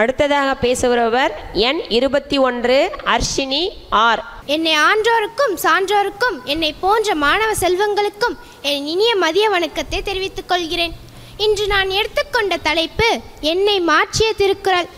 அடுத்ததாக பேசுகிறவர் எண் 21 அர்ஷினி ஆர். என்னை ஆன்றோருக்கும் சான்றோருக்கும் என்னை போன்ற மாணவ செல்வங்களுக்கும் என் இனிய மதிய வணக்கத்தை தெரிவித்துக் கொள்கிறேன். இன்று நான் எடுத்துக்கொண்ட தலைப்பு என்னை மாற்றிய திருக்குறள்.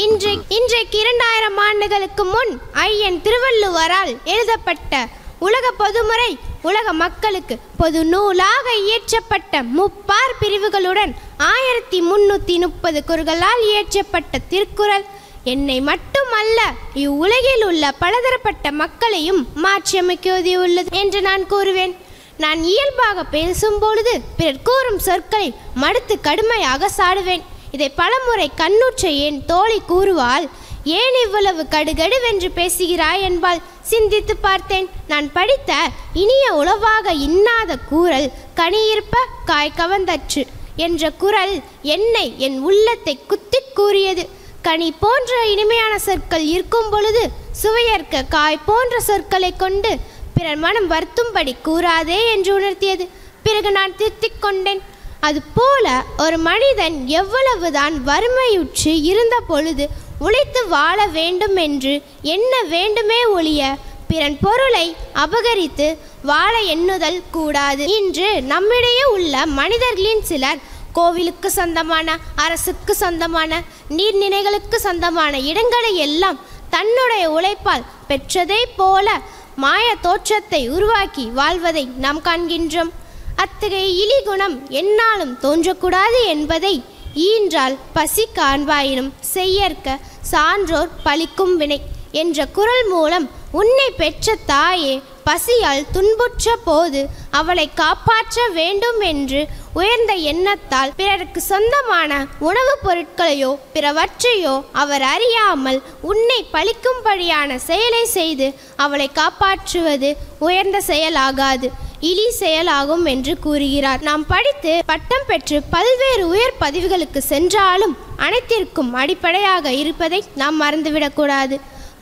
இன்றைக்கு 2000 ஆண்டுகளுக்கு முன் ஐயன் திருவள்ளுவரால் எழுதப்பட்ட உலக பொதுமுறை உலக மக்களுக்கு பொது நூலாக இயற்றப்பட்ட முப்பார் பிரிவுகளுடன் 1330 குறள்களால் இயற்றப்பட்ட திருக்குறள் என்னை மட்டுமல்ல இவ்வுலகில் உள்ள பலதரப்பட்ட மக்களையும் மாற்றியமைக்க உதவியுள்ளது என்று நான் கூறுவேன். நான் இயல்பாக பேசும்பொழுது பிறர் கூறும் சொற்களை மடுத்து கடுமையாக சாடுவேன். இதை பலமுறை கண்ணுற்ற என் தோழி கூறுவாள், ஏன் இவ்வளவு கடுகடுவென்று பேசுகிறாய் என்பாள். சிந்தித்து பார்த்தேன். நான் படித்த இனிய உளவாக இன்னாத கூறல் கனியிருப்ப காய் கவர்ந்தற்று என்ற குறள் என்னை என் உள்ளத்தை குத்தி கூறியது. கனி போன்ற இனிமையான சொற்கள் இருக்கும் பொழுது சுவையற்க காய் போன்ற சொற்களை கொண்டு பிறர் மனம் வருத்தும்படி கூறாதே என்று உணர்த்தியது. பிறகு நான் திருத்திக் கொண்டேன். அதுபோல ஒரு மனிதன் எவ்வளவுதான் வறுமையுற்று இருந்த பொழுது உழைத்து வாழ வேண்டும் என்று எண்ண வேண்டுமே ஒழிய பிறன் பொருளை அபகரித்து வாழ எண்ணுதல் கூடாது. இன்று நம்மிடையே உள்ள மனிதர்களின் சிலர் கோவிலுக்கு சொந்தமான, அரசுக்கு சொந்தமான, நீர்நிலைகளுக்கு சொந்தமான இடங்களை எல்லாம் தன்னுடைய உழைப்பால் பெற்றதை போல மாய தோற்றத்தை உருவாக்கி வாழ்வதை நாம் காண்கின்றோம். அத்தகைய இழிகுணம் என்னாலும் தோன்றக்கூடாது என்பதை ஈன்றால் பசி காண்பாயினும் செய்யற்க சான்றோர் பழிக்கும் வினை என்ற குறள் மூலம் உன்னை பெற்ற தாயே பசியால் துன்புற்ற போது அவளை காப்பாற்ற வேண்டும் என்று உயர்ந்த எண்ணத்தால் பிறருக்கு சொந்தமான உணவுப் பொருட்களையோ பிறவற்றையோ அவர் அறியாமல் உன்னை பழிக்கும்படியான செயலை செய்து அவளை காப்பாற்றுவது உயர்ந்த செயலாகாது, இழி செயலாகும் என்று கூறுகிறார். நாம் படித்து பட்டம் பெற்று பல்வேறு உயர் பதவிகளுக்கு சென்றாலும் அனைத்திற்கும் அடிப்படையாக இருப்பதை நாம் மறந்துவிடக்கூடாது.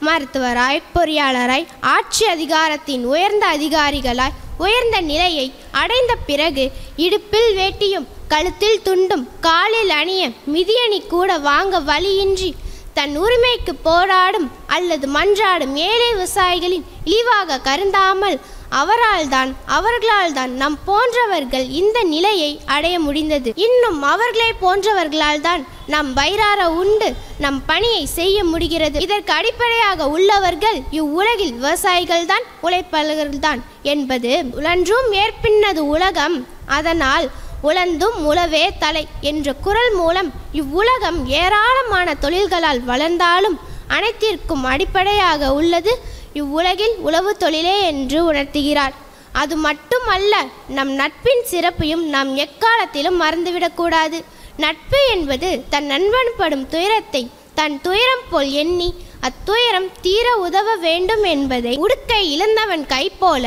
மருத்துவராய், பொறியாளராய், ஆட்சி அதிகாரத்தின் உயர்ந்த அதிகாரிகளாய் உயர்ந்த நிலையை அடைந்த பிறகு இடுப்பில் வேட்டியும் கழுத்தில் துண்டும் காலில் அணிய மிதியணி கூட வாங்க வழியின்றி தன் உரிமைக்கு போராடும் அல்லது மன்றாடும் ஏழை விவசாயிகளின் இழிவாக கருந்தாமல் அவர்களால் தான் நம் போன்றவர்கள் இந்த நிலையை அடைய முடிந்தது. இன்னும் அவர்களை போன்றவர்களால் தான் நம் வயிறார உண்டு நம் பணியை செய்ய முடிகிறது. இதற்கு அடிப்படையாக உள்ளவர்கள் இவ்வுலகில் விவசாயிகள் தான், உழைப்பாளர்கள் தான் என்பது உழன்றும் ஏற்பின்னது உலகம், அதனால் உழந்தும் உழவே தலை என்ற குறள் மூலம் இவ்வுலகம் ஏராளமான தொழில்களால் வளர்ந்தாலும் அனைத்திற்கும் அடிப்படையாக உள்ளது இவ்வுலகில் உழவு தொழிலே என்று உணர்த்துகிறார். அது மட்டுமல்ல, நம் நட்பின் சிறப்பையும் நாம் எக்காலத்திலும் மறந்துவிடக்கூடாது. நட்பு என்பது தன் நண்பன் படும் துயரத்தை தன் துயரம் போல் எண்ணி அத்துயரம் தீர உதவ வேண்டும் என்பதை உடுக்கை இழந்தவன் கை போல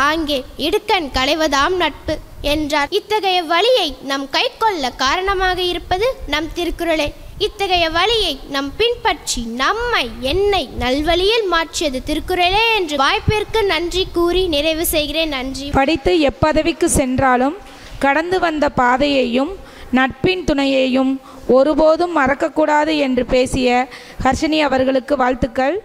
ஆங்கே இடுக்கண் களைவதாம் நட்பு என்றார். இத்தகைய வழியை நம் கை கொள்ள காரணமாக இருப்பது நம் திருக்குறளே. இத்தகைய வழியை நம் பின்பற்றி என்னை நல்வழியில் மாற்றியது திருக்குறளே என்று வாய்ப்பிற்கு நன்றி கூறி நிறைவு செய்கிறேன். நன்றி. படித்து எப்பதவிக்கு சென்றாலும் கடந்து வந்த பாதையையும் நட்பின் துணையையும் ஒருபோதும் மறக்கக்கூடாது என்று பேசிய ஹர்ஷினி அவர்களுக்கு வாழ்த்துக்கள்.